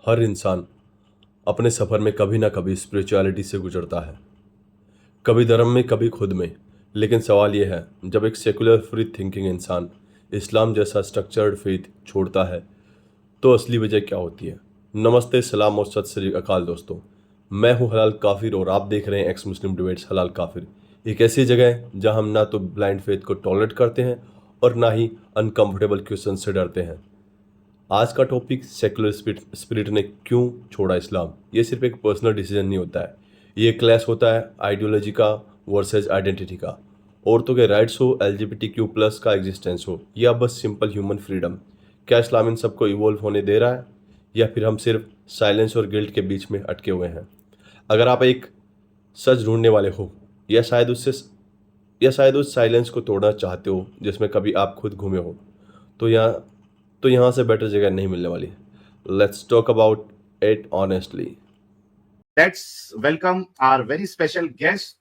हर इंसान अपने सफ़र में कभी ना कभी स्पिरिचुअलिटी से गुजरता है। कभी धर्म में, कभी खुद में। लेकिन सवाल यह है, जब एक सेकुलर फ्री थिंकिंग इंसान इस्लाम जैसा स्ट्रक्चर्ड फेथ छोड़ता है तो असली वजह क्या होती है। नमस्ते, सलाम और सत श्री अकाल दोस्तों। मैं हूं हलाल काफिर और आप देख रहे हैं एक्स मुस्लिम डिबेट्स हलाल काफिर। एक ऐसी जगह है जहां हम ना तो ब्लाइंड फेथ को टॉलरेट करते हैं और ना ही अनकंफर्टेबल क्वेश्चन से डरते हैं। आज का टॉपिक सेकुलर स्पिरिट ने क्यों छोड़ा इस्लाम। ये सिर्फ एक पर्सनल डिसीजन नहीं होता है, ये क्लैश होता है आइडियोलॉजी का वर्सेस आइडेंटिटी का। औरतों के राइट्स हो, LGBTQ+ का एग्जिस्टेंस हो, या बस सिंपल ह्यूमन फ्रीडम। क्या इस्लाम इन सबको इवोल्व होने दे रहा है, या फिर हम सिर्फ साइलेंस और गिल्ट के बीच में अटके हुए हैं। अगर आप एक सच ढूंढने वाले हो, या शायद उससे या शायद उस साइलेंस को तोड़ना चाहते हो जिसमें कभी आप खुद घूमे हो, तो यहाँ से बेटर जगह नहीं मिलने वाली। Let's talk about it honestly. Let's welcome our very special guest,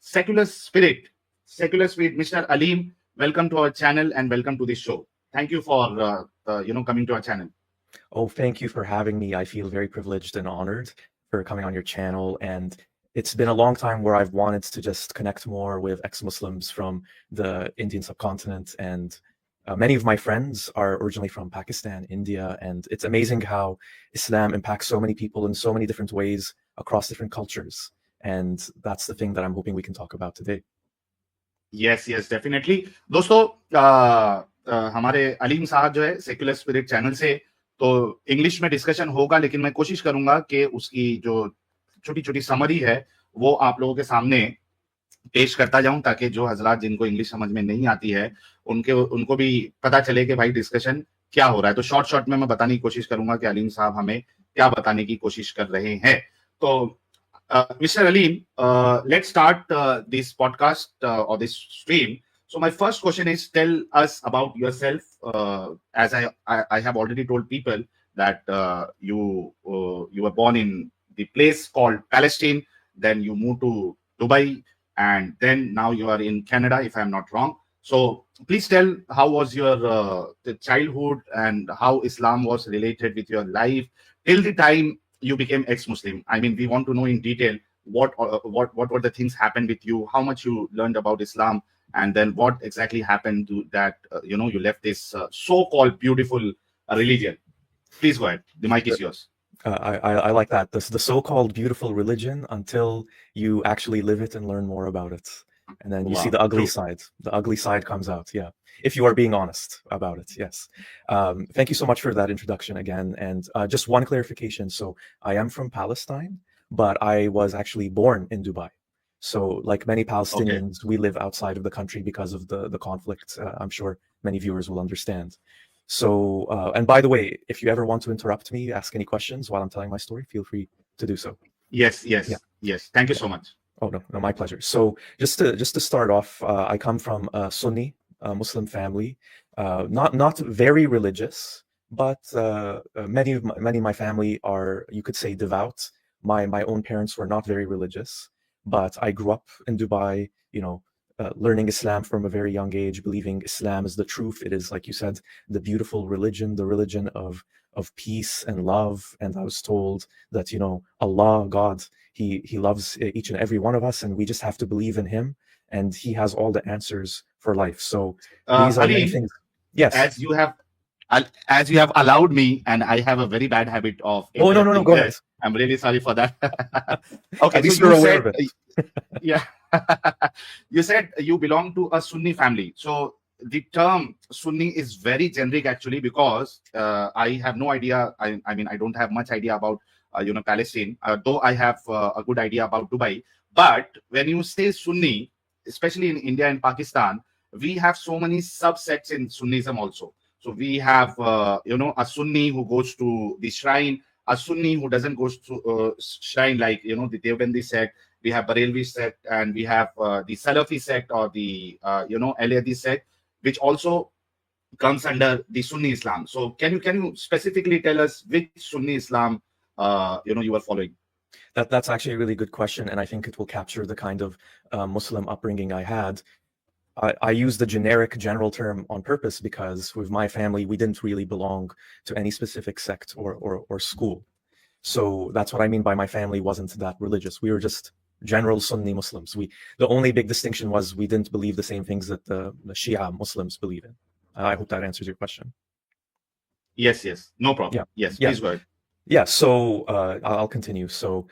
Secular Spirit. Secular Spirit, Mr. Aleem, welcome to our channel and welcome to this show. Thank you for coming to our channel. Oh, thank you for having me. I feel very privileged and honored for coming on your channel. And it's been a long time where I've wanted to just connect more with ex-Muslims from the Indian subcontinent. And many of my friends are originally from Pakistan, India. And it's amazing how Islam impacts so many people in so many different ways across different cultures. And that's the thing that I'm hoping we can talk about today. Yes, definitely. दोस्तों हमारे अलीम साहब जो है secular spirit channel से, तो English में discussion होगा, लेकिन मैं कोशिश करूंगा कि उसकी जो छोटी छोटी समरी है वो आप लोगों के सामने पेश करता जाऊं, ताकि जो हजरात जिनको इंग्लिश समझ में नहीं आती है उनको भी पता चले कि भाई डिस्कशन क्या हो रहा है। तो शॉर्ट में मैं बताने की कोशिश करूंगा कि अलीम साहब हमें क्या बताने की कोशिश कर रहे हैं। तो Mr. Aleem, let's start this podcast or this stream. So my first question is, tell us about yourself. As I have already told people that you were born in the place called Palestine, then you moved to Dubai, and then now you are in Canada, if I'm not wrong. So please tell, how was your the childhood and how Islam was related with your life till the time you became ex-Muslim. I mean, we want to know in detail what were the things happened with you, how much you learned about Islam, and then what exactly happened to that you left this so-called beautiful religion. Please go ahead. The mic is yours. I like that. The so-called beautiful religion until you actually live it and learn more about it. And then you see the ugly side. The ugly side comes out, yeah. If you are being honest about it, yes. Thank you so much for that introduction again. And just one clarification. So I am from Palestine, but I was actually born in Dubai. So like many Palestinians, we live outside of the country because of the conflict. I'm sure many viewers will understand. So, and by the way, if you ever want to interrupt me, ask any questions while I'm telling my story, feel free to do so. Yes. Thank you so much. Oh, no, my pleasure. So just to start off, I come from a Sunni Muslim family, not very religious, but many of my family are, you could say, devout. My own parents were not very religious, but I grew up in Dubai, learning Islam from a very young age, believing Islam is the truth. It is, like you said, the beautiful religion, the religion of peace and love. And I was told that, Allah, God, he loves each and every one of us, and we just have to believe in him, and he has all the answers for life. So these are many things. Yes. As you have allowed me, and I have a very bad habit of. Oh, no, go ahead. I'm really sorry for that. Okay, at least you're aware of it. Yeah. You said you belong to a Sunni family. So the term Sunni is very generic actually, because I have no idea. I mean, I don't have much idea about Palestine, though I have a good idea about Dubai. But when you say Sunni, especially in India and Pakistan, we have so many subsets in Sunnism also. So we have a Sunni who goes to the shrine, a Sunni who doesn't go to shrine, like the Deobandi sect. We have Barelvi sect, and we have the Salafi sect, or the Alayadi sect, which also comes under the Sunni Islam. So can you specifically tell us which Sunni Islam you are following? That's actually a really good question, and I think it will capture the kind of Muslim upbringing I had. I use the generic general term on purpose because with my family, we didn't really belong to any specific sect or school. So that's what I mean by my family wasn't that religious. We were just general Sunni Muslims. The only big distinction was we didn't believe the same things that the Shia Muslims believe in. I hope that answers your question. Yes, no problem. Yeah. Yes, Yeah. please go ahead. Yeah, so I'll continue. So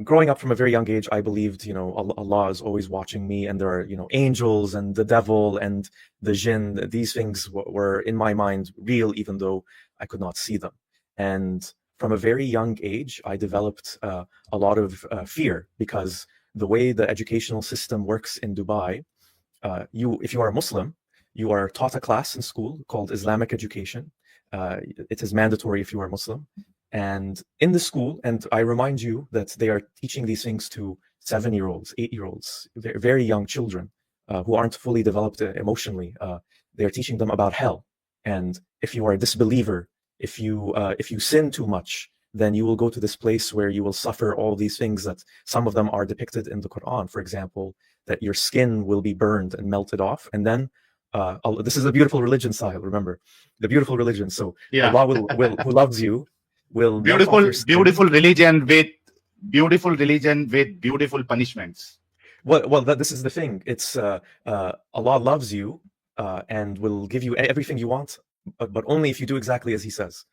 growing up from a very young age, I believed, Allah is always watching me, and there are, angels and the devil and the jinn. These things were in my mind real, even though I could not see them. And from a very young age, I developed a lot of fear, because the way the educational system works in Dubai, if you are a Muslim, you are taught a class in school called Islamic education. It is mandatory if you are Muslim. And in the school, and I remind you that they are teaching these things to 7-year-olds, 8-year-olds, very young children who aren't fully developed emotionally. They are teaching them about hell. And if you are a disbeliever, if you sin too much, then you will go to this place where you will suffer all these things that some of them are depicted in the Quran. For example, that your skin will be burned and melted off. And then this is a beautiful religion, Sahil, remember, the beautiful religion. So Yeah. Allah who loves you, will beautiful religion with beautiful punishments. Well, this is the thing. It's Allah loves you and will give you everything you want, but only if you do exactly as He says.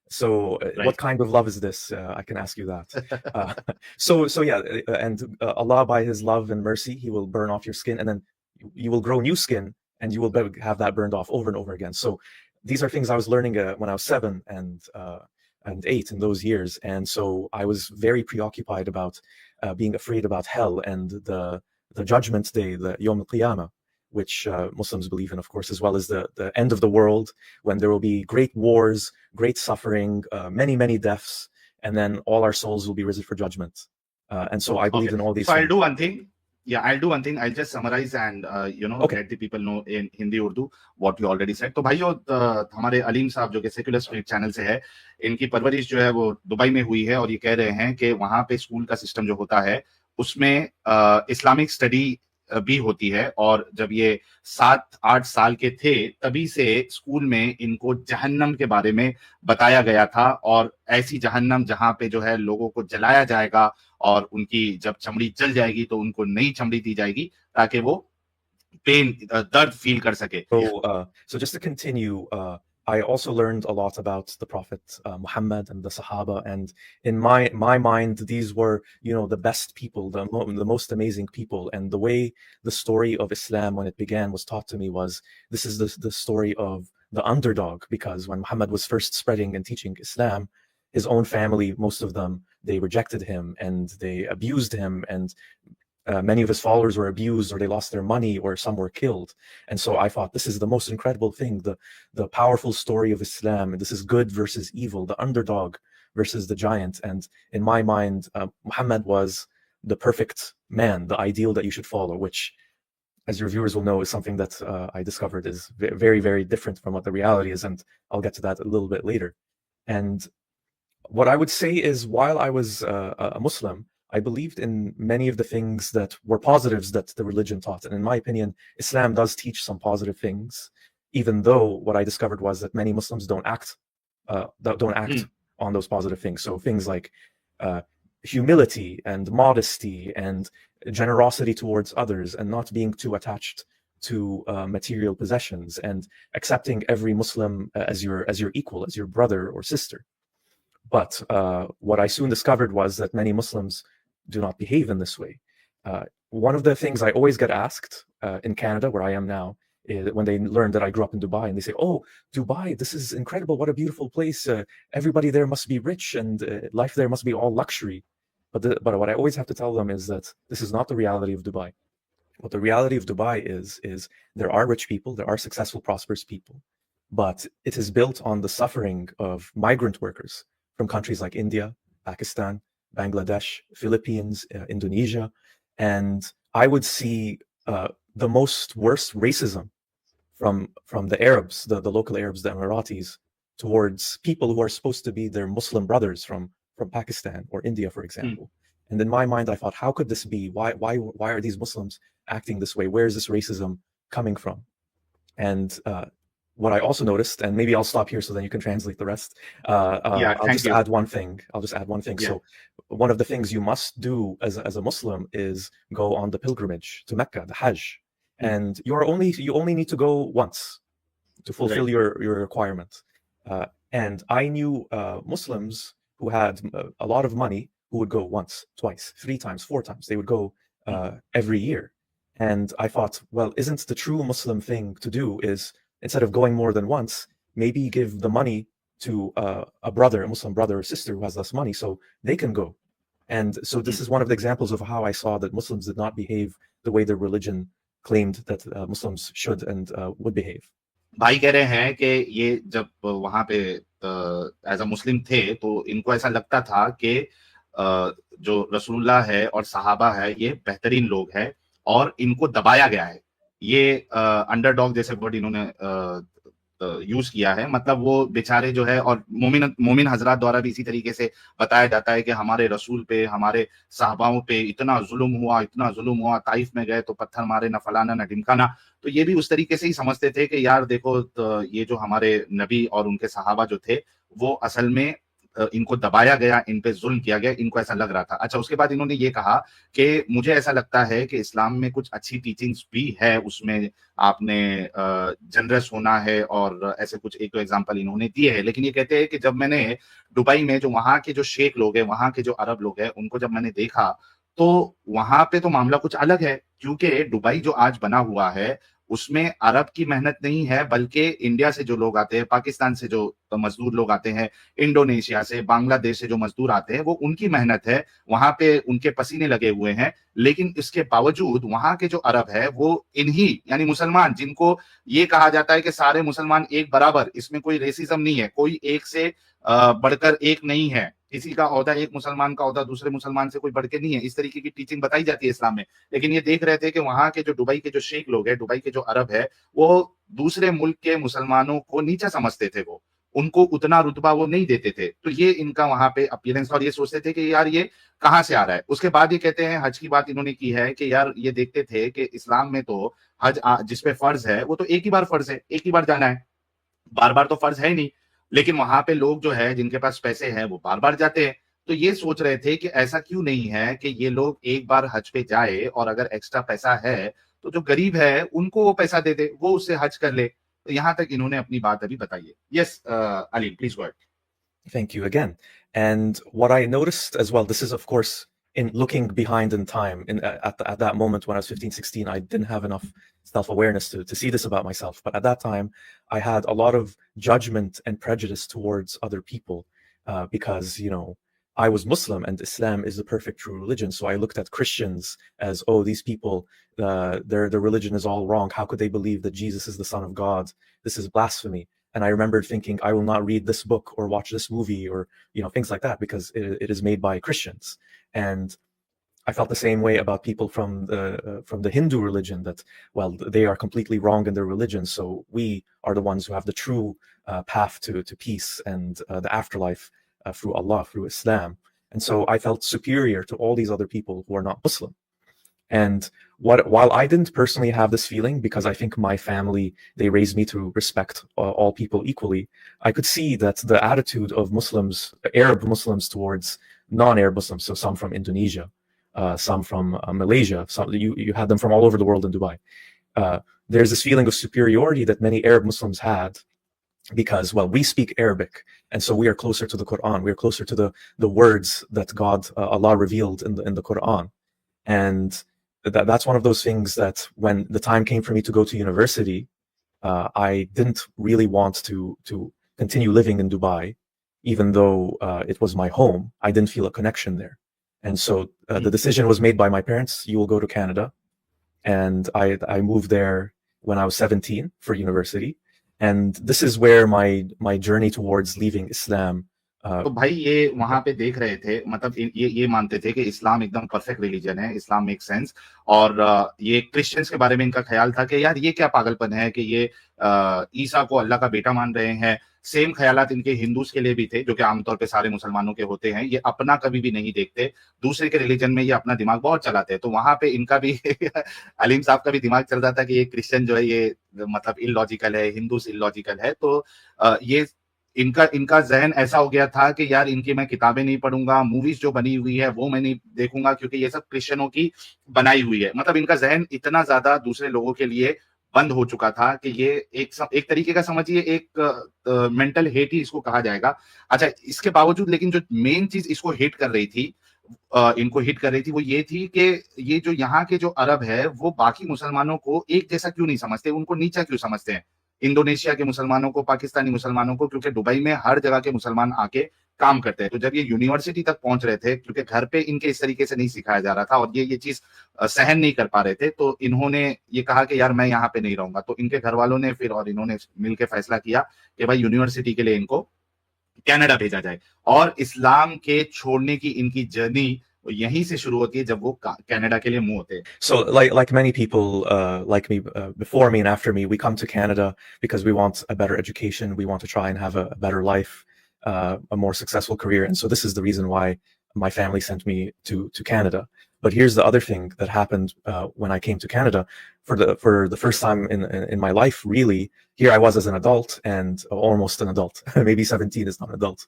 So, Right. What kind of love is this? I can ask you that. So yeah, and Allah, by His love and mercy, He will burn off your skin, and then you will grow new skin, and you will have that burned off over and over again. So, these are things I was learning when I was 7 and 8 in those years, and so I was very preoccupied about being afraid about hell and the judgment day, the Yom al-Qiyamah, which Muslims believe in, of course, as well as the end of the world, when there will be great wars, great suffering, many deaths, and then all our souls will be risen for judgment. And so I believe in all these things. I'll do one thing. I'll just summarize and let the people know in Hindi, Urdu what you already said. तो भाइयों, हमारे अलीम साहब जो कि secular spirit channel से है, इनकी परवरिश जो है वो दुबई में हुई है, और ये कह रहे हैं कि वहां पे स्कूल का सिस्टम जो होता है उसमें इस्लामिक स्टडी भी होती है, और जब ये 7-8 साल के थे तभी से स्कूल में इनको जहन्नम के बारे में बताया गया था, और ऐसी जहन्नम जहां पे जो है लोगों को जलाया जाएगा, और उनकी जब चमड़ी जल जाएगी तो उनको नई चमड़ी दी जाएगी ताकि वो पेन, दर्द फील कर सके. So just to continue, I also learned a lot about the Prophet Muhammad and the Sahaba, and in my mind, these were, the best people, the most amazing people. And the way the story of Islam, when it began, was taught to me was, this is the story of the underdog, because when Muhammad was first spreading and teaching Islam, his own family, most of them, they rejected him and they abused him, and many of his followers were abused, or they lost their money, or some were killed. And so I thought, this is the most incredible thing, the powerful story of Islam. This is good versus evil, the underdog versus the giant. And in my mind, Muhammad was the perfect man, the ideal that you should follow, which, as your viewers will know, is something that I discovered is very, very different from what the reality is. And I'll get to that a little bit later. And what I would say is, while I was a Muslim, I believed in many of the things that were positives that the religion taught. And in my opinion, Islam does teach some positive things, even though what I discovered was that many Muslims don't act on those positive things. So things like humility and modesty and generosity towards others, and not being too attached to material possessions, and accepting every Muslim as your equal, as your brother or sister. But what I soon discovered was that many Muslims do not behave in this way. One of the things I always get asked in Canada, where I am now, is when they learn that I grew up in Dubai, and they say, "Oh, Dubai, this is incredible! What a beautiful place! Everybody there must be rich, and life there must be all luxury." But what I always have to tell them is that this is not the reality of Dubai. What the reality of Dubai is there are rich people, there are successful, prosperous people, but it is built on the suffering of migrant workers from countries like India, Pakistan, Bangladesh, Philippines, Indonesia. And I would see the worst racism from the Arabs, the local Arabs, the Emiratis, towards people who are supposed to be their Muslim brothers from Pakistan or India, for example. And in my mind, I thought, how could this be? Why are these Muslims acting this way? Where is this racism coming from. And what I also noticed, and maybe I'll stop here so then you can translate the rest. I'll thank just you. add one thing. Yeah. So one of the things you must do as a Muslim is go on the pilgrimage to Mecca, the Hajj. And you only need to go once to fulfill Right. your requirement. And I knew Muslims who had a lot of money who would go once, twice, 3 times, 4 times. They would go every year. And I thought, well, isn't the true Muslim thing to do is, instead of going more than once, maybe give the money to a brother, a Muslim brother or sister who has less money, so they can go. And so this is one of the examples of how I saw that Muslims did not behave the way their religion claimed that Muslims should and would behave. भाई कह रहे हैं कि ये जब वहां पे as a मुस्लिम थे तो इनको ऐसा लगता था कि जो रसूलुल्लाह है और सहाबा है ये बेहतरीन लोग हैं और इनको दबाया गया है। ये अंडरडॉग जैसे वर्ड इन्होंने यूज किया है, मतलब वो बेचारे जो है, और मोमिन हजरात द्वारा भी इसी तरीके से बताया जाता है कि हमारे रसूल पे, हमारे साहबाओं पे इतना जुल्म हुआ, ताइफ में गए तो पत्थर मारे, न फलाना न ढिमकाना। तो ये भी उस तरीके से ही समझते थे कि यार देखो, तो ये जो हमारे नबी और उनके सहाबा जो थे वो असल में इनको दबाया गया, इन पे जुल्म किया गया, इनको ऐसा लग रहा था। अच्छा, उसके बाद इन्होंने ये कहा कि मुझे ऐसा लगता है कि इस्लाम में कुछ अच्छी टीचिंग्स भी है, उसमें आपने जनरस होना है और ऐसे कुछ 1-2 एग्जांपल इन्होंने दिए हैं। लेकिन ये कहते हैं कि जब मैंने दुबई में जो वहां के जो शेख लोग हैं, वहां के जो अरब लोग हैं, उनको जब मैंने देखा तो वहां पे तो मामला कुछ अलग है, क्योंकि दुबई जो आज बना हुआ है उसमें अरब की मेहनत नहीं है, बल्कि इंडिया से जो लोग आते हैं, पाकिस्तान से जो मजदूर लोग आते हैं, इंडोनेशिया से, बांग्लादेश से जो मजदूर आते हैं, वो उनकी मेहनत है, वहां पे उनके पसीने लगे हुए हैं। लेकिन इसके बावजूद वहां के जो अरब है वो इन्हीं यानी मुसलमान, जिनको ये कहा जाता है कि सारे मुसलमान एक बराबर, इसमें कोई रेसिज्म नहीं है, कोई एक से बढ़कर एक नहीं है, किसी का ओहदा, एक मुसलमान का ओहदा दूसरे मुसलमान से कोई बढ़ के नहीं है, इस तरीके की टीचिंग बताई जाती है इस्लाम में। लेकिन ये देख रहे थे कि वहां के जो दुबई के जो शेख लोग हैं, दुबई के जो अरब है, वो दूसरे मुल्क के मुसलमानों को नीचा समझते थे, वो उनको उतना रुतबा वो नहीं देते थे। तो ये इनका वहां पे अपीयरेंस, और ये सोचते थे कि यार ये कहां से आ रहा है। उसके बाद ये कहते हैं, हज की बात इन्होंने की है कि यार ये देखते थे कि इस्लाम में तो हज जिसपे फर्ज है वो तो एक ही बार फर्ज है, एक ही बार जाना है, बार बार तो फर्ज है ही नहीं। लेकिन वहां पे लोग जो है जिनके पास पैसे हैं वो बार बार जाते हैं। तो ये सोच रहे थे कि ऐसा क्यों नहीं है कि ये लोग एक बार हज पे जाए और अगर एक्स्ट्रा पैसा है तो जो गरीब है उनको वो पैसा दे दे, वो उससे हज कर ले। तो यहां तक इन्होंने अपनी बात अभी बताई है। Yes Ali, please go ahead. Thank you again. And what I noticed as well, this is of course in looking behind in time, at that moment when I was 15, 16, I didn't have enough self-awareness to see this about myself. But at that time, I had a lot of judgment and prejudice towards other people because, you know, I was Muslim and Islam is the perfect true religion. So I looked at Christians as, oh, these people, their religion is all wrong. How could they believe that Jesus is the Son of God? This is blasphemy. And I remembered thinking, I will not read this book or watch this movie or, you know, things like that, because it is made by Christians. And I felt the same way about people from the Hindu religion, that, well, they are completely wrong in their religion. So we are the ones who have the true path to peace and the afterlife through Allah, through Islam. And so I felt superior to all these other people who are not Muslim. And while I didn't personally have this feeling, because I think my family, they raised me to respect all people equally, I could see that the attitude of Muslims, Arab Muslims, towards non-Arab Muslims, so some from Indonesia, some from Malaysia, some you had them from all over the world in Dubai. There's this feeling of superiority that many Arab Muslims had, because, well, we speak Arabic, and so we are closer to the Quran, we are closer to the words that God, Allah revealed in the Quran. And that's one of those things that when the time came for me to go to university, I didn't really want to continue living in Dubai, even though it was my home. I didn't feel a connection there. And so the decision was made by my parents: you will go to Canada. And I moved there when I was 17 for university. And this is where my journey towards leaving Islam तो भाई ये वहां पे देख रहे थे, मतलब ये मानते थे कि इस्लाम एकदम परफेक्ट रिलीजन है, इस्लाम मेक सेंस। और ये क्रिश्चियंस के बारे में इनका ख्याल था कि यार ये क्या पागलपन है कि ये ईसा को अल्लाह का बेटा मान रहे हैं। सेम ख्यालात इनके हिंदूज के लिए भी थे, जो कि आमतौर पे सारे मुसलमानों के होते हैं। ये अपना कभी भी नहीं देखते, दूसरे के रिलीजन में ये अपना दिमाग बहुत चलाते हैं। तो वहां पे इनका भी अलीम साहब का भी दिमाग चल रहा था कि ये क्रिश्चियन जो है ये मतलब इलॉजिकल है, हिंदूज इलॉजिकल है। तो ये इनका इनका जहन ऐसा हो गया था कि यार इनकी मैं किताबें नहीं पढ़ूंगा, मूवीज जो बनी हुई है वो मैं नहीं देखूंगा, क्योंकि ये सब क्रिश्चियनों की बनाई हुई है। मतलब इनका जहन इतना ज्यादा दूसरे लोगों के लिए बंद हो चुका था कि ये एक तरीके का समझिए एक मेंटल हेट ही इसको कहा जाएगा। अच्छा, इसके बावजूद लेकिन जो मेन चीज इसको हेट कर रही थी, इनको हिट कर रही थी, वो ये थी कि ये जो यहाँ के जो अरब है वो बाकी मुसलमानों को एक जैसा क्यों नहीं समझते, उनको नीचा क्यों समझते हैं। इंडोनेशिया के मुसलमानों को, पाकिस्तानी मुसलमानों को, क्योंकि दुबई में हर जगह के मुसलमान आके काम करते हैं। तो जब ये यूनिवर्सिटी तक पहुंच रहे थे, क्योंकि घर पे इनके इस तरीके से नहीं सिखाया जा रहा था और ये चीज सहन नहीं कर पा रहे थे, तो इन्होंने ये कहा कि यार मैं यहाँ पे नहीं रहूंगा। तो इनके घर वालों ने फिर और इन्होंने मिलकर फैसला किया कि भाई यूनिवर्सिटी के लिए इनको कनाडा भेजा जाए। और इस्लाम के छोड़ने की इनकी जर्नी यहीं से शुरू होती है जब वो कनाडा के लिए मूव होते हैं। So, like many people like me before me and after me, we come to Canada because we want a better education. We want to try and have a better life, a more successful career. And so this is the reason why my family sent me to Canada. But here's the other thing that happened when I came to Canada for the first time in my life. Really, here I was as an adult and almost an adult. Maybe 17 is not an adult,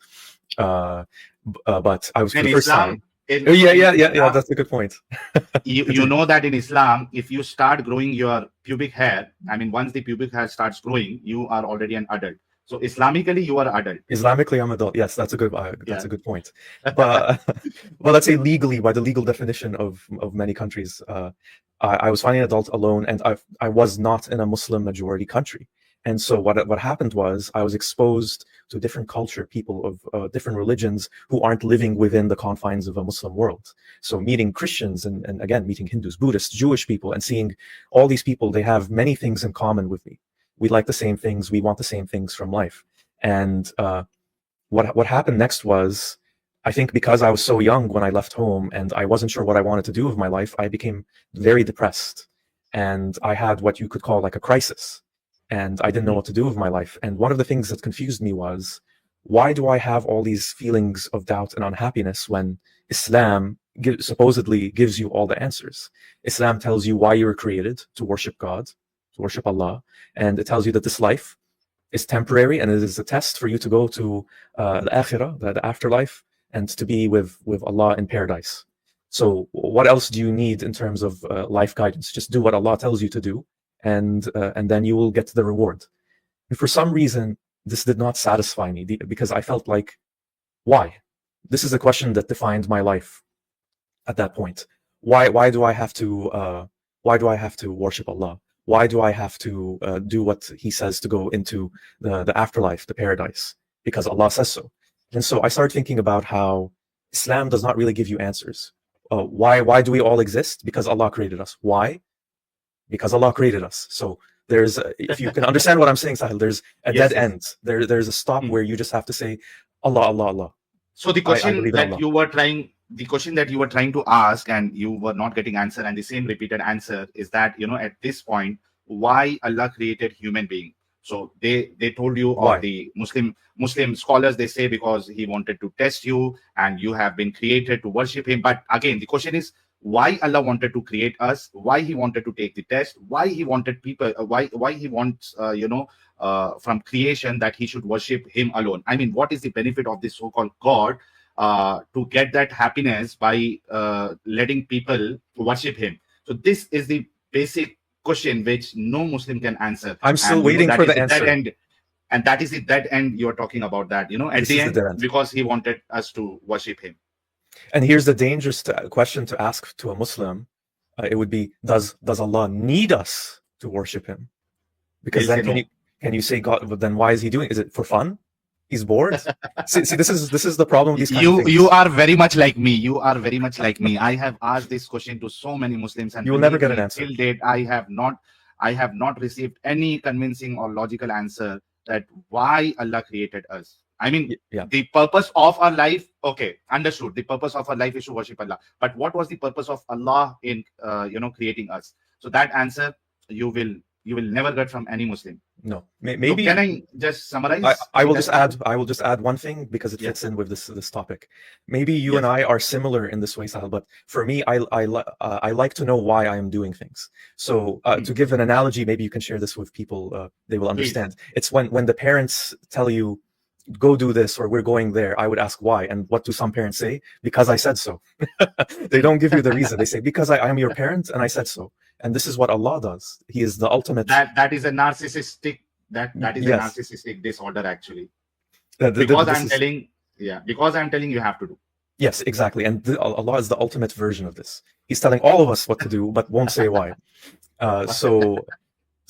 but I was for the first time. Yeah. That's a good point. you know that in Islam, if you start growing your pubic hair, I mean, once the pubic hair starts growing, you are already an adult. So Islamically, you are adult. Islamically, I'm adult. Yes, that's a good point. But well, let's say legally, by the legal definition of many countries, I was finally an adult alone, and I was not in a Muslim majority country. And so what happened was I was exposed to different culture, people of different religions who aren't living within the confines of a Muslim world. So meeting Christians and again, meeting Hindus, Buddhists, Jewish people, and seeing all these people, they have many things in common with me. We like the same things. We want the same things from life. And what happened next was, I think because I was so young when I left home and I wasn't sure what I wanted to do with my life, I became very depressed. And I had what you could call like a crisis. And I didn't know what to do with my life. And one of the things that confused me was, why do I have all these feelings of doubt and unhappiness when Islam supposedly gives you all the answers? Islam tells you why you were created, to worship God, to worship Allah. And it tells you that this life is temporary and it is a test for you to go to the akhirah, the afterlife, and to be with Allah in paradise. So what else do you need in terms of life guidance? Just do what Allah tells you to do, and then you will get the reward. And for some reason, this did not satisfy me because I felt like, why? This is a question that defined my life at that point. Why do I have to worship Allah? Why do I have to do what He says to go into the afterlife, the paradise? Because Allah says so. And so I started thinking about how Islam does not really give you answers. Why do we all exist? Because Allah created us. Why? Because Allah created us. So there's, if you can understand what I'm saying, Sahil, there's a dead end. There's a stop where you just have to say, Allah, Allah, Allah. So the question that you were trying to ask and you were not getting answer, and the same repeated answer is that, at this point, why Allah created human being. So they told you, or the Muslim scholars, they say because He wanted to test you and you have been created to worship Him. But again, the question is, why Allah wanted to create us, why He wanted to take the test, why He wanted people, why He wants, from creation that He should worship Him alone. I mean, what is the benefit of this so-called God to get that happiness by letting people worship Him? So this is the basic question which no Muslim can answer. I'm still waiting for the answer. And that is the dead end you're talking about, that, at the end, because He wanted us to worship Him. And here's the dangerous question to ask to a Muslim. It would be, does Allah need us to worship Him? Because then can you say God, but then why is He doing it? Is it for fun? He's bored? see, this is the problem with these kind of things. You are very much like me. You are very much like me. I have asked this question to so many Muslims, and you will never get an answer. Till date, I have not received any convincing or logical answer that why Allah created us. I mean, Yeah. the purpose of our life, okay, understood. The purpose of our life is to worship Allah. But what was the purpose of Allah in, creating us? So that answer you will never get from any Muslim. No, So maybe can I just summarize? I will the just best? add. I will just add one thing because it Yes. fits in with this topic. Maybe you and Yes. I are similar in this way, Sahil. But for me, I like to know why I am doing things. So to give an analogy, maybe you can share this with people. They will Please. understand. It's when the parents tell you, go do this, or we're going there. I would ask why, and what do some parents say? Because I said so. They don't give you the reason. They say because I am your parent and I said so. And this is what Allah does. He is the ultimate. That is a narcissistic. That is Yes. a narcissistic disorder actually. This Because I'm is- telling, because I'm telling you have to do. Yes, exactly. And Allah is the ultimate version of this. He's telling all of us what to do, but won't say why.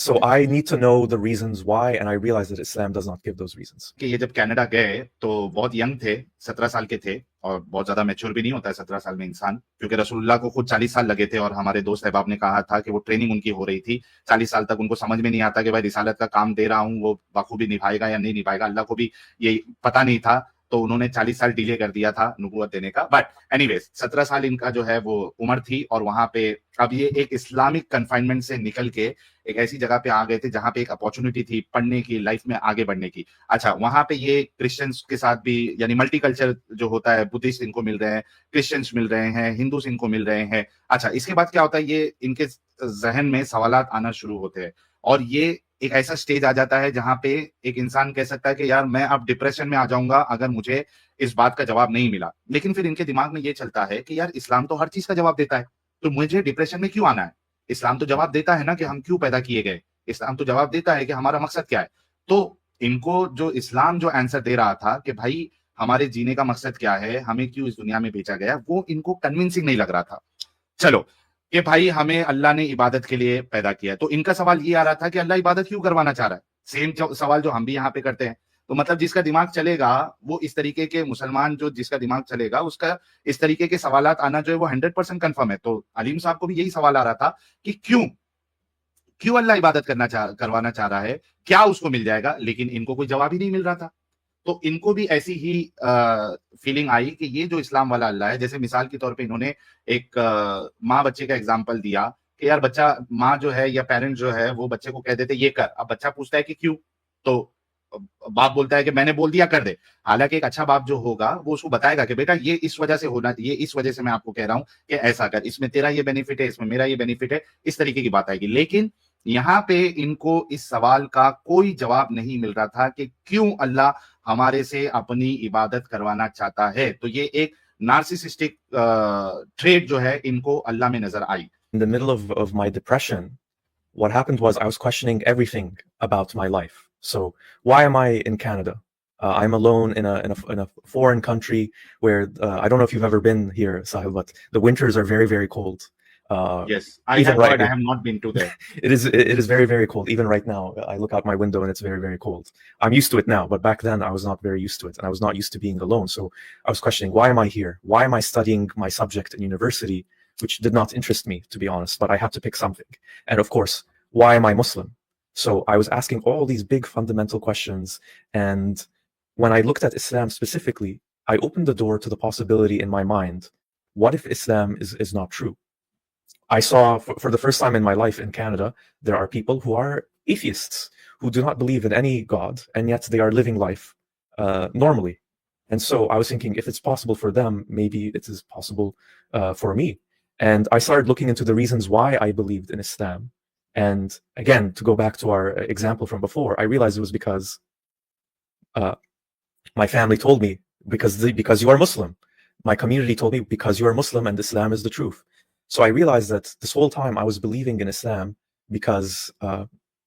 So I need to know the reasons why, and I realize that Islam does not give those reasons. कि ये जब Canada गए तो बहुत young थे, 17 साल के थे, और बहुत ज्यादा मैच्योर भी नहीं होता है 17 साल में इंसान, क्योंकि रसूलुल्लाह को खुद 40 साल लगे थे, और हमारे दोस्त अहबाब ने कहा था कि वो ट्रेनिंग उनकी हो रही थी 40 साल तक, उनको समझ में नहीं आता कि भाई रिसालत का काम दे रहा हूँ, वो बखूबी निभाएगा या नहीं निभाएगा, अल्लाह को भी ये पता नहीं था, तो उन्होंने 40 साल डिले कर दिया था नबूवत देने का। बट एनीवेज 17 साल इनका जो है वो उम्र थी, और वहां पे अब ये एक इस्लामिक कन्फाइनमेंट से निकल के एक ऐसी जगह पे आ गए थे जहां पे एक अपॉर्चुनिटी थी पढ़ने की, लाइफ में आगे बढ़ने की। अच्छा, वहां पे ये क्रिश्चियंस के साथ भी, यानी मल्टीकल्चर जो होता है, बुद्धिस्ट इनको मिल रहे हैं, क्रिश्चियंस मिल रहे हैं, हिंदूस इनको मिल रहे हैं। अच्छा, इसके बाद क्या होता है, ये इनके जहन में सवालात आना शुरू होते हैं, और ये एक ऐसा स्टेज आ जाता है जहां पे एक इंसान कह सकता है कि यार मैं अब डिप्रेशन में आ जाऊंगा अगर मुझे इस बात का जवाब नहीं मिला। लेकिन फिर इनके दिमाग में ये चलता है कि यार इस्लाम तो हर चीज का जवाब देता है, तो मुझे डिप्रेशन में क्यों आना है? इस्लाम तो जवाब देता है ना कि हम क्यों पैदा किए गए, इस्लाम तो जवाब देता है कि हमारा मकसद क्या है। तो इनको जो इस्लाम जो आंसर दे रहा था कि भाई हमारे जीने का मकसद क्या है, हमें क्यों इस दुनिया में भेजा गया, वो इनको कन्विंसिंग नहीं लग रहा था। चलो कि भाई हमें अल्लाह ने इबादत के लिए पैदा किया, तो इनका सवाल ये आ रहा था कि अल्लाह इबादत क्यों करवाना चाह रहा है। सेम सवाल जो हम भी यहाँ पे करते हैं। तो मतलब जिसका दिमाग चलेगा वो इस तरीके के मुसलमान, जो जिसका दिमाग चलेगा उसका इस तरीके के सवालात आना जो है वो 100% कंफर्म है। तो अलीम साहब को भी यही सवाल आ रहा था कि क्यों अल्लाह इबादत करवाना चाह रहा है, क्या उसको मिल जाएगा, लेकिन इनको कोई जवाब ही नहीं मिल रहा था। तो इनको भी ऐसी ही फीलिंग आई कि ये जो इस्लाम वाला अल्लाह है, जैसे मिसाल के तौर पे इन्होंने एक माँ बच्चे का एग्जाम्पल दिया कि यार बच्चा, माँ जो है या पेरेंट जो है वो बच्चे को कह देते ये कर, अब बच्चा पूछता है कि क्यों, तो बाप बोलता है कि मैंने बोल दिया कर दे। हालांकि एक अच्छा बाप जो होगा वो उसको बताएगा कि बेटा ये इस वजह से होना, ये इस वजह से मैं आपको कह रहा हूं कि ऐसा कर, इसमें तेरा ये बेनिफिट है, इसमें मेरा ये बेनिफिट है, इस तरीके की बात आएगी। लेकिन यहाँ पे इनको इस सवाल का कोई जवाब नहीं मिल रहा था कि क्यों अल्लाह हमारे से अपनी इबादत करवाना चाहता है। तो ये एक नार्सिसिस्टिक ट्रेट जो है इनको अल्लाह में नजर आई। In the middle of my depression, what happened was I was questioning everything about my life. So why am I in Canada? I'm alone in a foreign country where I don't know if you've ever been here, Sahil, but the winters are very, very cold. Yes, I even have right heard. now- I have not been to there. It is very, very cold. Even right now, I look out my window and it's very, very cold. I'm used to it now, but back then I was not very used to it, and I was not used to being alone. So I was questioning, why am I here? Why am I studying my subject in university, which did not interest me, to be honest, but I had to pick something. And of course, why am I Muslim? So I was asking all these big fundamental questions, and when I looked at Islam specifically, I opened the door to the possibility in my mind, what if Islam is not true? I saw for the first time in my life in Canada, there are people who are atheists, who do not believe in any God, and yet they are living life normally. And so I was thinking, if it's possible for them, maybe it is possible for me. And I started looking into the reasons why I believed in Islam. And again, to go back to our example from before, I realized it was because my family told me, because you are Muslim. My community told me, because you are Muslim and Islam is the truth. So I realized that this whole time I was believing in Islam because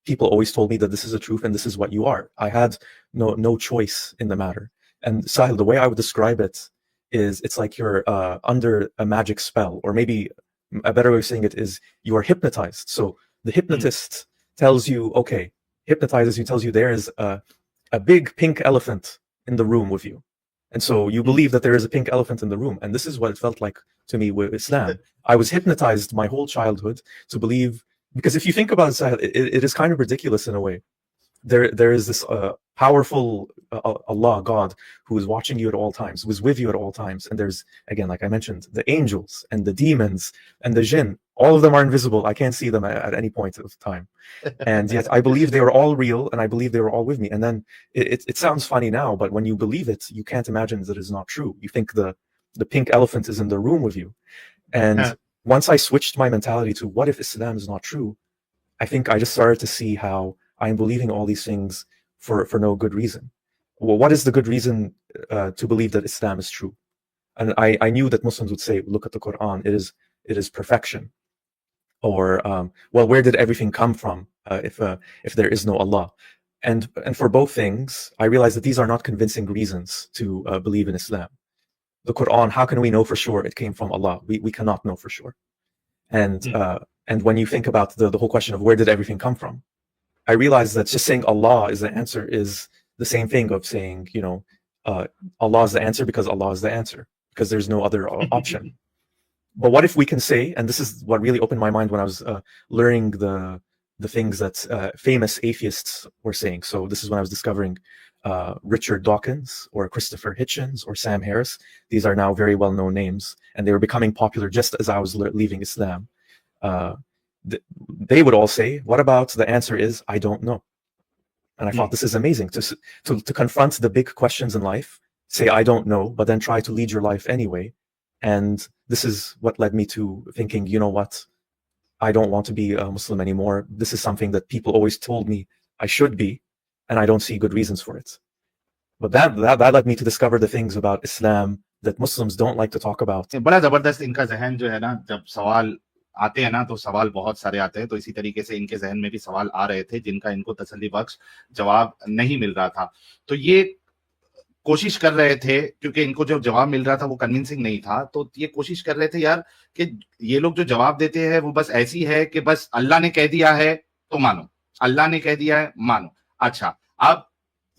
people always told me that this is the truth and this is what you are. I had no choice in the matter. And Sahil, the way I would describe it is, it's like you're under a magic spell, or maybe a better way of saying it is you are hypnotized. So the hypnotist tells you, okay, hypnotizes you, tells you there is a big pink elephant in the room with you. And so you believe that there is a pink elephant in the room. And this is what it felt like to me with Islam. I was hypnotized my whole childhood to believe, because if you think about it, it is kind of ridiculous in a way. There is this powerful Allah, God, who is watching you at all times, who is with you at all times. And there's, again, like I mentioned, the angels and the demons and the jinn, all of them are invisible. I can't see them at any point of time. And yet I believe they were all real, and I believe they were all with me. And then it sounds funny now, but when you believe it, you can't imagine that it is not true. You think the pink elephant is in the room with you. And once I switched my mentality to what if Islam is not true, I think I just started to see how I'm believing all these things for no good reason. Well, what is the good reason to believe that Islam is true? And I knew that Muslims would say, look at the Quran, it is perfection. Or, well, where did everything come from if there is no Allah? And for both things, I realized that these are not convincing reasons to believe in Islam. The Quran, how can we know for sure it came from Allah? We cannot know for sure. And when you think about the whole question of where did everything come from, I realized that just saying Allah is the answer is the same thing of saying, Allah is the answer because Allah is the answer, because there's no other option. But what if we can say, and this is what really opened my mind when I was learning the things that famous atheists were saying. So this is when I was discovering Richard Dawkins or Christopher Hitchens or Sam Harris. These are now very well-known names, and they were becoming popular just as I was leaving Islam. They would all say, what about the answer is, I don't know. And I thought this is amazing to confront the big questions in life, say, I don't know, but then try to lead your life anyway. And this is what led me to thinking, you know what, I don't want to be a Muslim anymore. This is something that people always told me I should be, and I don't see good reasons for it. But that led me to discover the things about Islam that Muslims don't like to talk about. बड़ा जबरदस्त इनका जहन जो है ना, जब सवाल आते हैं ना तो सवाल बहुत सारे आते हैं, तो इसी तरीके से इनके जहन में भी सवाल आ रहे थे जिनका इनको तसल्ली बख्श जवाब नहीं मिल रहा था। तो ये कोशिश कर रहे थे, क्योंकि इनको जो जवाब मिल रहा था वो कन्विंसिंग नहीं था, तो ये कोशिश कर रहे थे यार कि ये लोग जो जवाब देते हैं वो बस ऐसी है कि बस अल्लाह ने कह दिया है तो मानो, अल्लाह ने कह दिया है मानो। अच्छा, अब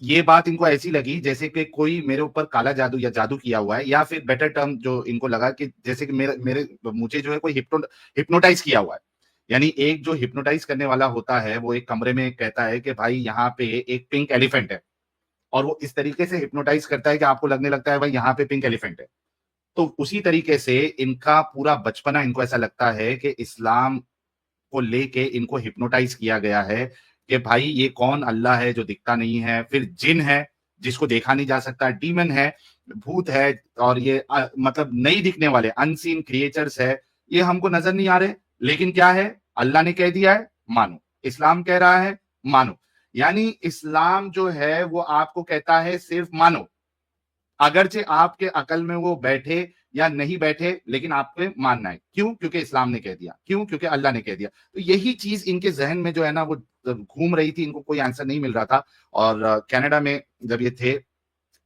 ये बात इनको ऐसी लगी जैसे कि कोई मेरे ऊपर काला जादू या जादू किया हुआ है, या फिर बेटर टर्म जो इनको लगा कि जैसे कि मुझे जो है कोई हिप्नोटाइज किया हुआ है। यानी एक जो हिप्नोटाइज करने वाला होता है वो एक कमरे में कहता है कि भाई यहाँ पे एक पिंक एलिफेंट है, और वो इस तरीके से हिप्नोटाइज करता है कि आपको लगने लगता है भाई यहाँ पे पिंक एलिफेंट है। तो उसी तरीके से इनका पूरा बचपना इनको ऐसा लगता है कि इस्लाम को लेके इनको हिप्नोटाइज किया गया है कि भाई ये कौन अल्लाह है जो दिखता नहीं है, फिर जिन है जिसको देखा नहीं जा सकता, डीमन है, भूत है, और ये मतलब नहीं दिखने वाले अनसीन क्रिएचर्स है, ये हमको नजर नहीं आ रहे, लेकिन क्या है, अल्लाह ने कह दिया है मानो, इस्लाम कह रहा है मानो। यानी इस्लाम जो है वो आपको कहता है सिर्फ मानो, अगरचे आपके अकल में वो बैठे या नहीं बैठे, लेकिन आपको मानना है। क्यों? क्योंकि इस्लाम ने कह दिया। क्यों? क्योंकि अल्लाह ने कह दिया। तो यही चीज इनके जहन में जो है ना वो घूम रही थी, इनको कोई आंसर नहीं मिल रहा था। और कनाडा में जब ये थे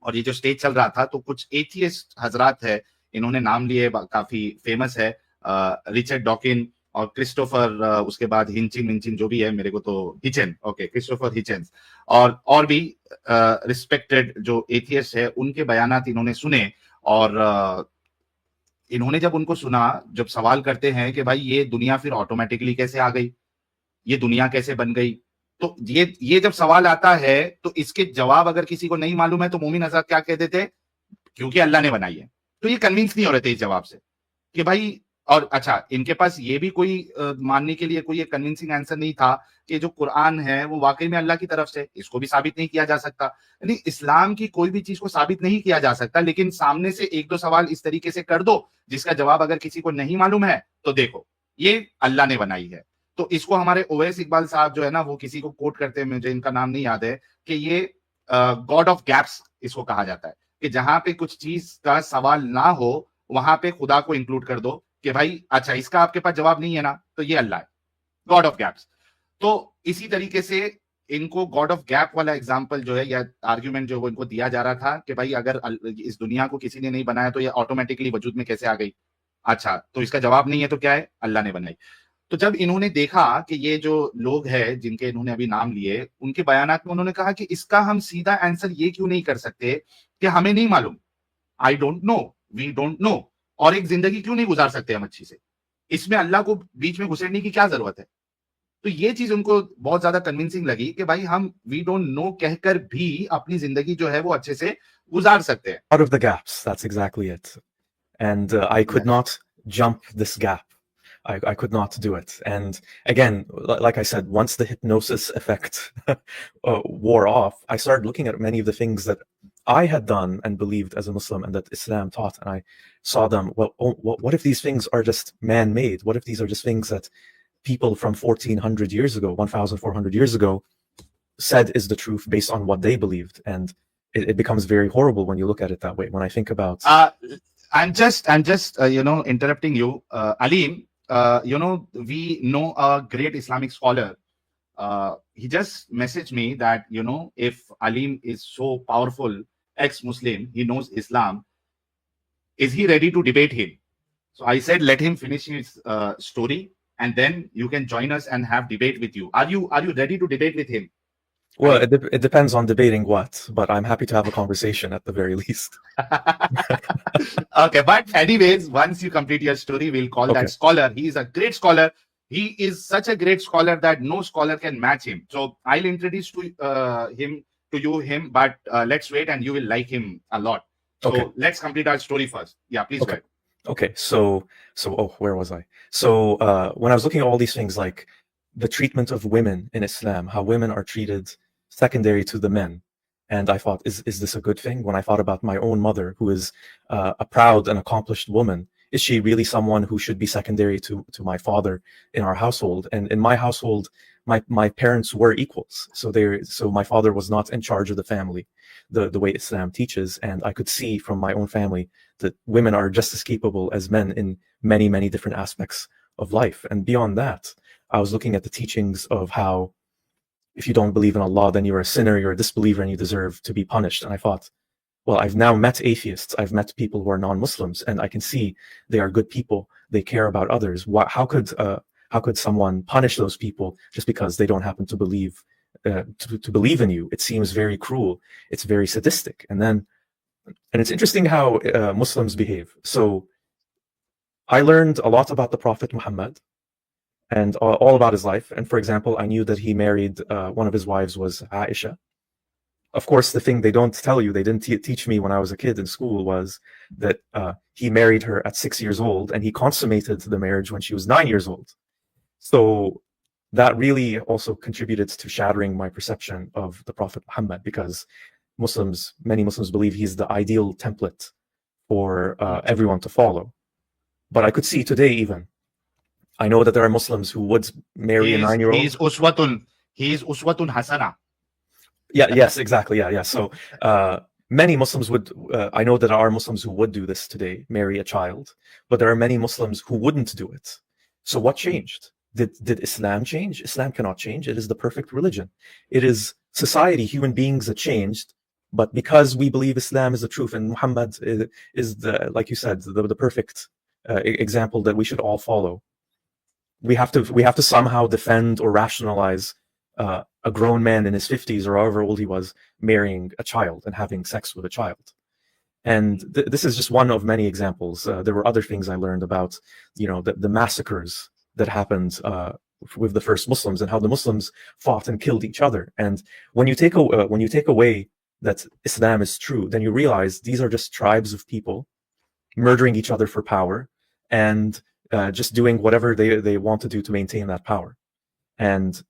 और ये जो स्टेज चल रहा था, तो कुछ एथियस्ट हजरात है, इन्होंने नाम लिए, काफी फेमस है, रिचर्ड डॉकिन और क्रिस्टोफर, उसके बाद हिंचिन जो भी है, मेरे को तो हिचन, ओके, क्रिस्टोफर हिचन्स, और भी रिस्पेक्टेड जो एथियस्ट है, उनके बयानात इन्होंने सुने। और इन्होंने जब उनको सुना, जब सवाल करते हैं कि भाई ये दुनिया फिर ऑटोमेटिकली कैसे आ गई, ये दुनिया कैसे बन गई, तो ये जब सवाल आता है तो इसके जवाब अगर किसी को नहीं मालूम है तो मोमिन हजरत क्या कह देते, क्योंकि अल्लाह ने बनाई है। तो ये कन्विंस नहीं हो रहे थे इस जवाब से कि भाई, और अच्छा, इनके पास ये भी कोई मानने के लिए कोई कन्विंसिंग आंसर नहीं था कि जो कुरान है वो वाकई में अल्लाह की तरफ से, इसको भी साबित नहीं किया जा सकता। यानी इस्लाम की कोई भी चीज को साबित नहीं किया जा सकता, लेकिन सामने से एक दो सवाल इस तरीके से कर दो जिसका जवाब अगर किसी को नहीं मालूम है तो देखो ये अल्लाह ने बनाई है। तो इसको हमारे ओवैस इकबाल साहब जो है ना, वो किसी को कोट करते हैं, मुझे इनका नाम नहीं याद है, कि ये गॉड ऑफ गैप्स इसको कहा जाता है, कि जहां पे कुछ चीज का सवाल ना हो वहां पे खुदा को इंक्लूड कर दो कि भाई अच्छा इसका आपके पास जवाब नहीं है ना, तो ये अल्लाह है, गॉड ऑफ गैप्स। तो इसी तरीके से इनको गॉड ऑफ गैप वाला एग्जांपल जो है या आर्ग्यूमेंट जो वो इनको दिया जा रहा था कि भाई अगर इस दुनिया को किसी ने नहीं बनाया तो ये ऑटोमेटिकली वजूद में कैसे आ गई। अच्छा, तो इसका जवाब नहीं है तो क्या है, अल्लाह ने बनाई। तो जब इन्होंने देखा कि ये जो लोग हैं जिनके इन्होंने अभी नाम लिए, उनके बयानात में उन्होंने कहा कि इसका हम सीधा आंसर ये क्यों नहीं कर सकते कि हमें नहीं मालूम, I don't know, we don't know, और एक जिंदगी क्यों नहीं गुजार सकते हम अच्छी से, इसमें अल्लाह को बीच में घुसेड़ने की क्या जरूरत है। तो ये चीज उनको बहुत ज्यादा कन्विंसिंग लगी कि भाई हम वी डोंट नो कहकर भी अपनी जिंदगी जो है वो अच्छे से गुजार सकते हैं. Out of the gaps, that's exactly it. And I could Yes. not jump this gap. I could not do it. And again, like I said, once the hypnosis effect wore off, I started looking at many of the things that I had done and believed as a Muslim and that Islam taught. And I saw them, well, what if these things are just man-made? What if these are just things that people from 1400 years ago, 1400 years ago, said is the truth based on what they believed? And it becomes very horrible when you look at it that way. When I think about... I'm just interrupting you, Aleem. We know a great Islamic scholar. He just messaged me that, if Aleem is so powerful, ex-Muslim, he knows Islam, is he ready to debate him? So I said, let him finish his story, and then you can join us and have debate with you. Are you ready to debate with him? Well, it depends on debating what, but I'm happy to have a conversation at the very least. Okay, but anyways, once you complete your story, we'll call that scholar. He is a great scholar. He is such a great scholar that no scholar can match him. So I'll introduce to him, but let's wait and you will like him a lot. So let's complete our story first. Yeah, please go ahead. Okay, so where was I? So when I was looking at all these things, like the treatment of women in Islam, how women are treated secondary to the men, and I thought, is this a good thing? When I thought about my own mother, who is a proud and accomplished woman, is she really someone who should be secondary to my father in our household? And in my household, my parents were equals. So my father was not in charge of the family, the way Islam teaches. And I could see from my own family that women are just as capable as men in many, many different aspects of life. And beyond that, I was looking at the teachings of how if you don't believe in Allah, then you're a sinner, you're a disbeliever, and you deserve to be punished. And I thought, well, I've now met atheists, I've met people who are non-Muslims, and I can see they are good people, they care about others. How could someone punish those people just because they don't happen to believe to believe in you? It seems very cruel. It's very sadistic. And it's interesting how Muslims behave. So I learned a lot about the Prophet Muhammad and all about his life. And for example, I knew that he married, one of his wives was Aisha. Of course, the thing they don't tell you, they didn't teach me when I was a kid in school, was that he married her at 6 years old and he consummated the marriage when she was 9 years old. So that really also contributed to shattering my perception of the Prophet Muhammad, because many Muslims believe he's the ideal template for everyone to follow. But I could see today even, I know that there are Muslims who would marry a 9-year-old. He is uswatun hasana. Yeah, yes, exactly. Yeah. So many Muslims would, I know that there are Muslims who would do this today, marry a child, but there are many Muslims who wouldn't do it. So what changed? Did Islam change? Islam cannot change. It is the perfect religion. It is society, human beings that changed, but because we believe Islam is the truth and Muhammad is the, like you said, the perfect example that we should all follow, we have to somehow defend or rationalize a grown man in his 50s or however old he was marrying a child and having sex with a child. And this is just one of many examples. There were other things I learned about, the massacres that happened with the first Muslims and how the Muslims fought and killed each other. And when you take away that Islam is true, then you realize these are just tribes of people murdering each other for power and just doing whatever they want to do to maintain that power. And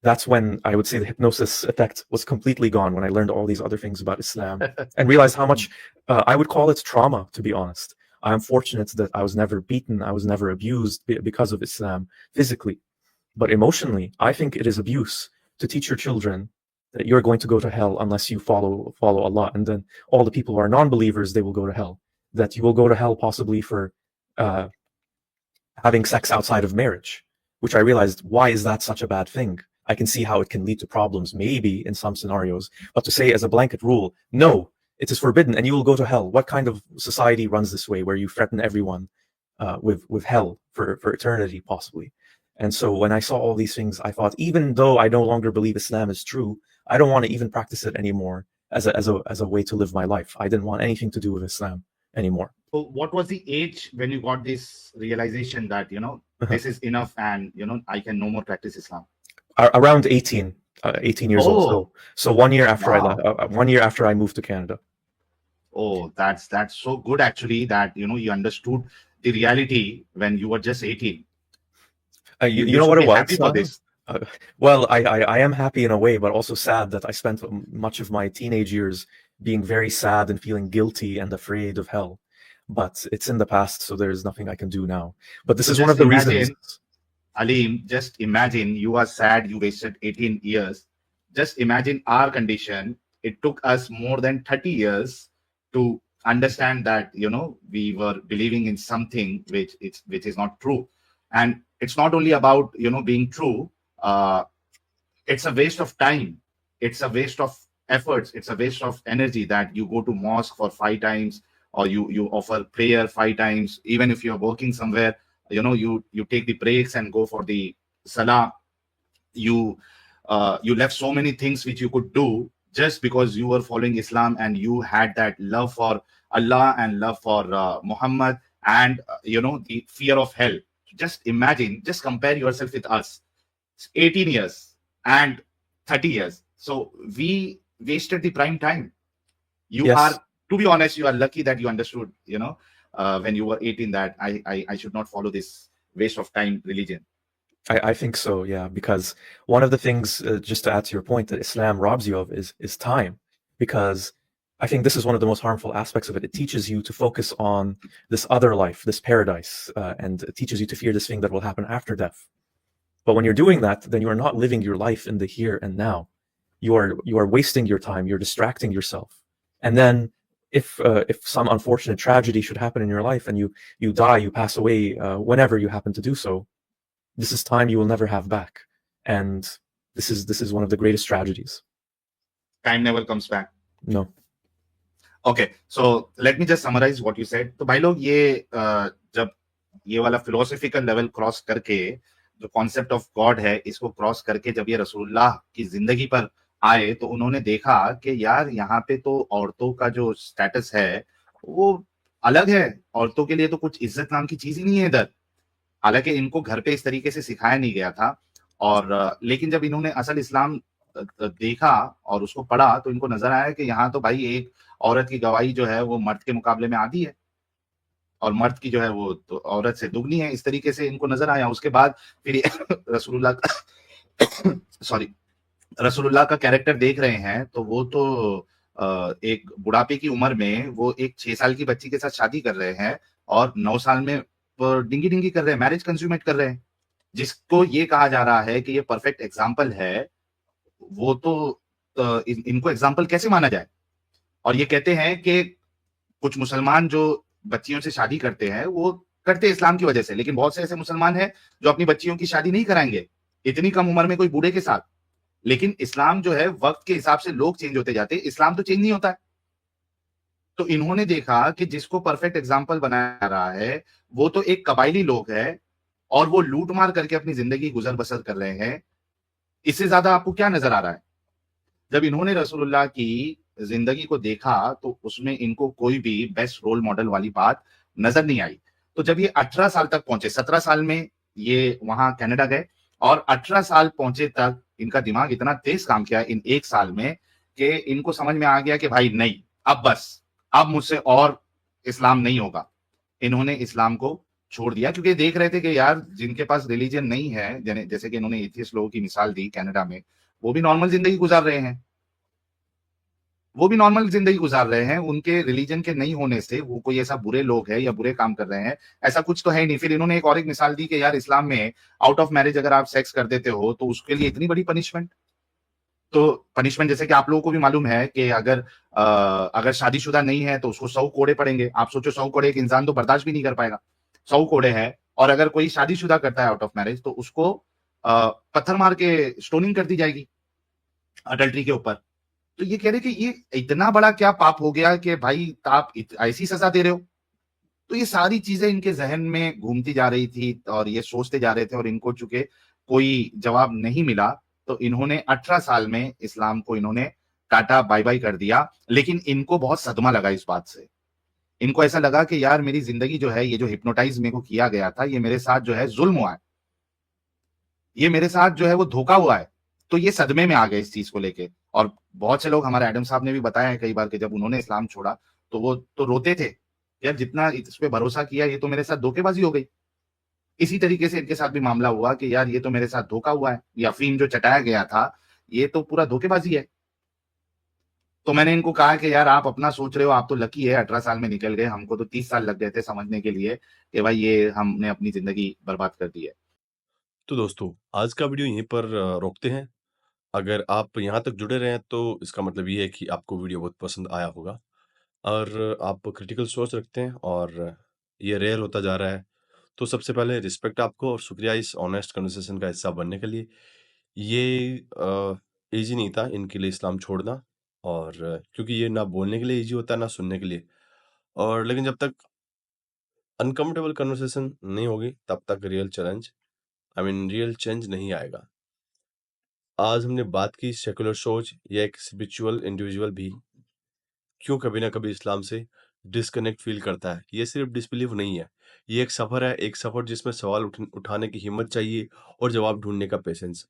that's when I would say the hypnosis effect was completely gone, when I learned all these other things about Islam and realized how much I would call it trauma, to be honest. I'm fortunate that I was never beaten, I was never abused because of Islam physically. But emotionally, I think it is abuse to teach your children that you're going to go to hell unless you follow Allah. And then all the people who are non-believers, they will go to hell. That you will go to hell possibly for having sex outside of marriage, which I realized, why is that such a bad thing? I can see how it can lead to problems, maybe in some scenarios, but to say as a blanket rule, no, it is forbidden and you will go to hell. What kind of society runs this way, where you threaten everyone with hell for eternity, possibly? And so when I saw all these things, I thought, even though I no longer believe Islam is true, I don't want to even practice it anymore as a way to live my life. I didn't want anything to do with Islam anymore. So what was the age when you got this realization that, this is enough and, I can no more practice Islam? Around 18 years old. Oh, So 1 year after I wow. left, 1 year after I moved to Canada. Oh, that's so good actually that you understood the reality when you were just 18. You You know should what be it happy was? for this. Well, I am happy in a way, but also sad that I spent much of my teenage years being very sad and feeling guilty and afraid of hell. But it's in the past, so there's nothing I can do now. But this So is one of just the reasons. imagine, Aleem, just imagine you are sad, you wasted 18 years. Just imagine our condition. It took us more than 30 years to understand that, we were believing in something which is not true. And it's not only about, being true. It's a waste of time. It's a waste of efforts. It's a waste of energy that you go to mosque for 5 times, or you offer prayer 5 times. Even if you're working somewhere, you take the breaks and go for the salah. You you left so many things which you could do just because you were following Islam, and you had that love for Allah and love for Muhammad, and the fear of hell. Just imagine, just compare yourself with us. 18 years and 30 years. So we wasted the prime time. You Yes, are, to be honest, you are lucky that you understood, when you were 18, that I should not follow this waste of time religion. I think so, yeah, because one of the things, just to add to your point, that Islam robs you of is time. Because I think this is one of the most harmful aspects of it. It teaches you to focus on this other life, this paradise, and it teaches you to fear this thing that will happen after death. But when you're doing that, then you are not living your life in the here and now. You are wasting your time. You're distracting yourself. And then if some unfortunate tragedy should happen in your life and you die, you pass away, whenever you happen to do so, this is time you will never have back. And this is one of the greatest tragedies. Time never comes back. No. Okay, so let me just summarize what you said. तो भाई लोग ये जब ये वाला philosophical level cross करके, जो concept of God है, इसको क्रॉस करके जब ये रसूलुल्लाह की जिंदगी पर आए, तो उन्होंने देखा कि यार यहाँ पे तो औरतों का जो स्टेटस है वो अलग है. औरतों के लिए तो कुछ इज्जत नाम की चीज ही नहीं है इधर. हालांकि इनको घर पे इस तरीके से सिखाया नहीं गया था. और लेकिन जब इन्होंने असल इस्लाम देखा और उसको पढ़ा, तो इनको नजर आया कि यहाँ तो भाई एक औरत की गवाही जो है वो मर्द के मुकाबले में आधी है, और मर्द की जो है वो तो औरत से दुगनी है. इस तरीके से इनको नजर आया. उसके बाद फिर रसूलुल्लाह का सॉरी रसूलुल्लाह का कैरेक्टर देख रहे हैं, तो वो तो एक बुढ़ापे की उम्र में वो एक 6 साल की बच्ची के साथ शादी कर रहे हैं, और 9 साल में डिंगी डिंगी कर रहे हैं, मैरिज कंज्यूमेट कर रहे हैं, जिसको ये कहा जा रहा है कि ये परफेक्ट एग्जाम्पल है. वो तो इनको एग्जाम्पल कैसे माना जाए? और ये कहते हैं कि कुछ मुसलमान जो बच्चियों से शादी करते हैं वो करते इस्लाम की वजह से, लेकिन बहुत से ऐसे मुसलमान हैं जो अपनी बच्चियों की शादी नहीं कराएंगे इतनी कम उम्र में कोई बूढ़े के साथ. लेकिन इस्लाम जो है, वक्त के हिसाब से लोग चेंज होते जाते हैं, इस्लाम तो चेंज नहीं होता है. तो इन्होंने देखा कि जिसको परफेक्ट एग्जाम्पल बनाया जा रहा है वो तो एक कबायली लोग है, और वो लूट मार करके अपनी जिंदगी गुजर बसर कर रहे हैं. इससे ज्यादा आपको क्या नजर आ रहा है? जब इन्होंने रसूलुल्लाह की जिंदगी को देखा, तो उसमें इनको कोई भी बेस्ट रोल मॉडल वाली बात नजर नहीं आई. तो जब ये 18 साल तक पहुंचे, 17 साल में ये वहां कनाडा गए, और 18 साल पहुंचे तक इनका दिमाग इतना तेज काम किया इन 1 साल में कि इनको समझ में आ गया कि भाई नहीं, अब बस, अब मुझसे और इस्लाम नहीं होगा. इन्होंने इस्लाम को छोड़ दिया, क्योंकि देख रहे थे कि यार जिनके पास रिलीजन नहीं है, जैसे कि इन्होंने एथियस्ट लोगों की मिसाल दी कनाडा में, वो भी नॉर्मल जिंदगी गुजार रहे हैं. उनके रिलीजन के नहीं होने से वो कोई ऐसा बुरे लोग हैं या बुरे काम कर रहे हैं, ऐसा कुछ तो है नहीं. फिर इन्होंने एक और एक मिसाल दी कि यार इस्लाम में आउट ऑफ मैरिज अगर आप सेक्स कर देते हो तो उसके लिए इतनी बड़ी पनिशमेंट. तो पनिशमेंट जैसे कि आप लोगों को भी मालूम है कि अगर शादीशुदा नहीं है तो उसको 100 कोड़े पड़ेंगे. आप सोचो 100 कोड़े एक इंसान तो बर्दाश्त भी नहीं कर पाएगा. 100 कोड़े है, और अगर कोई शादीशुदा करता है आउट ऑफ मैरिज तो उसको पत्थर मार के स्टोनिंग कर दी जाएगी अडल्ट्री के ऊपर. तो ये कह रहे कि ये इतना बड़ा क्या पाप हो गया कि भाई आप ऐसी सजा दे रहे हो. तो ये सारी चीजें इनके जहन में घूमती जा रही थी, और ये सोचते जा रहे थे, और इनको चूंकि कोई जवाब नहीं मिला, तो इन्होंने 18 साल में इस्लाम को इन्होंने टाटा बाय बाय कर दिया. लेकिन इनको बहुत सदमा लगा इस बात से. इनको ऐसा लगा कि यार मेरी जिंदगी जो है, ये जो हिप्नोटाइज मेरे को किया गया था, ये मेरे साथ जो है जुल्म हुआ है, ये मेरे साथ जो है वो धोखा हुआ है. तो ये सदमे में आ गए इस चीज को लेके। और बहुत से लोग, हमारे एडम साहब ने भी बताया है कई बार कि जब उन्होंने इस्लाम छोड़ा तो वो तो रोते थे, यार जितना इस पे भरोसा किया ये तो मेरे साथ धोखेबाजी हो गई। इसी तरीके से इनके साथ भी मामला हुआ कि यार ये तो मेरे साथ धोखा हुआ है, ये अफीम जो चटाया गया था ये तो पूरा धोखेबाजी है। तो मैंने इनको कहा कि यार आप अपना सोच रहे हो, आप तो लकी है 18 साल में निकल गए, हमको तो 30 साल लग गए थे समझने के लिए कि भाई ये हमने अपनी जिंदगी बर्बाद कर दी है। तो दोस्तों, आज का वीडियो यहीं पर रोकते हैं। अगर आप यहाँ तक जुड़े रहे हैं तो इसका मतलब ये है कि आपको वीडियो बहुत पसंद आया होगा और आप क्रिटिकल सोच रखते हैं और ये रेयर होता जा रहा है। तो सबसे पहले रिस्पेक्ट आपको और शुक्रिया इस ऑनेस्ट कन्वर्सेशन का हिस्सा बनने के लिए। ये ईज़ी नहीं था इनके लिए इस्लाम छोड़ना, और क्योंकि ये ना बोलने के लिए ईज़ी होता है, ना सुनने के लिए। और लेकिन जब तक अनकम्फर्टेबल कन्वर्सेशन नहीं होगी, तब तक रियल चेंज नहीं आएगा। आज हमने बात की सेकुलर सोच या एक स्पिरिचुअल इंडिविजुअल भी क्यों कभी ना कभी इस्लाम से डिस्कनेक्ट फील करता है। ये सिर्फ डिसबिलीव नहीं है, ये एक सफ़र है, एक सफ़र जिसमें सवाल उठाने की हिम्मत चाहिए और जवाब ढूंढने का पेशेंस।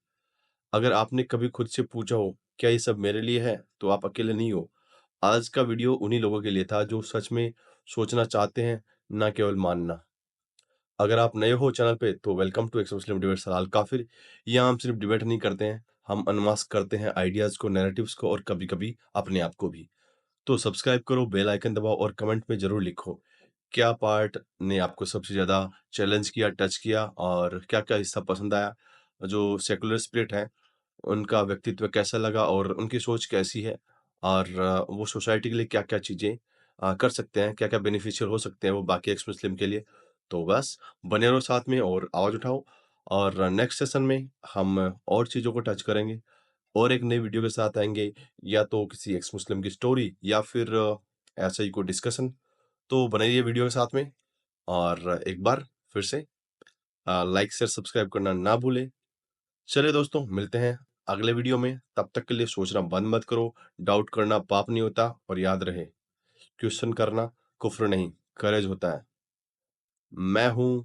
अगर आपने कभी खुद से पूछा हो क्या ये सब मेरे लिए है, तो आप अकेले नहीं हो। आज का वीडियो उन्हीं लोगों के लिए था जो सच में सोचना चाहते हैं, ना केवल मानना। अगर आप नए हो चैनल पे तो वेलकम टू एक्समुस्लिम डिबेट सलाल काफिर। यहाँ हम सिर्फ डिबेट नहीं करते हैं, हम अनमास्क करते हैं आइडियाज को, नैरेटिव्स को और कभी कभी अपने आप को भी। तो सब्सक्राइब करो, बेल आइकन दबाओ और कमेंट में जरूर लिखो क्या पार्ट ने आपको सबसे ज्यादा चैलेंज किया, टच किया, और क्या क्या हिस्सा पसंद आया। जो सेकुलर स्पिरिट है उनका व्यक्तित्व कैसा लगा और उनकी सोच कैसी है, और वो सोसाइटी के लिए क्या क्या चीजें कर सकते हैं, क्या क्या बेनिफिशियल हो सकते हैं वो बाकी एक्स मुस्लिम के लिए। तो बस बने रहो साथ में और आवाज उठाओ, और नेक्स्ट सेशन में हम और चीजों को टच करेंगे और एक नई वीडियो के साथ आएंगे, या तो किसी एक्स मुस्लिम की स्टोरी या फिर ऐसा ही कोई डिस्कशन। तो बनाइए वीडियो के साथ में, और एक बार फिर से लाइक शेयर सब्सक्राइब करना ना भूलें। चलिए दोस्तों, मिलते हैं अगले वीडियो में। तब तक के लिए सोचना बंद मत करो, डाउट करना पाप नहीं होता, और याद रहे क्वेश्चन करना कुफ्र नहीं, करेज होता है। मैं हूं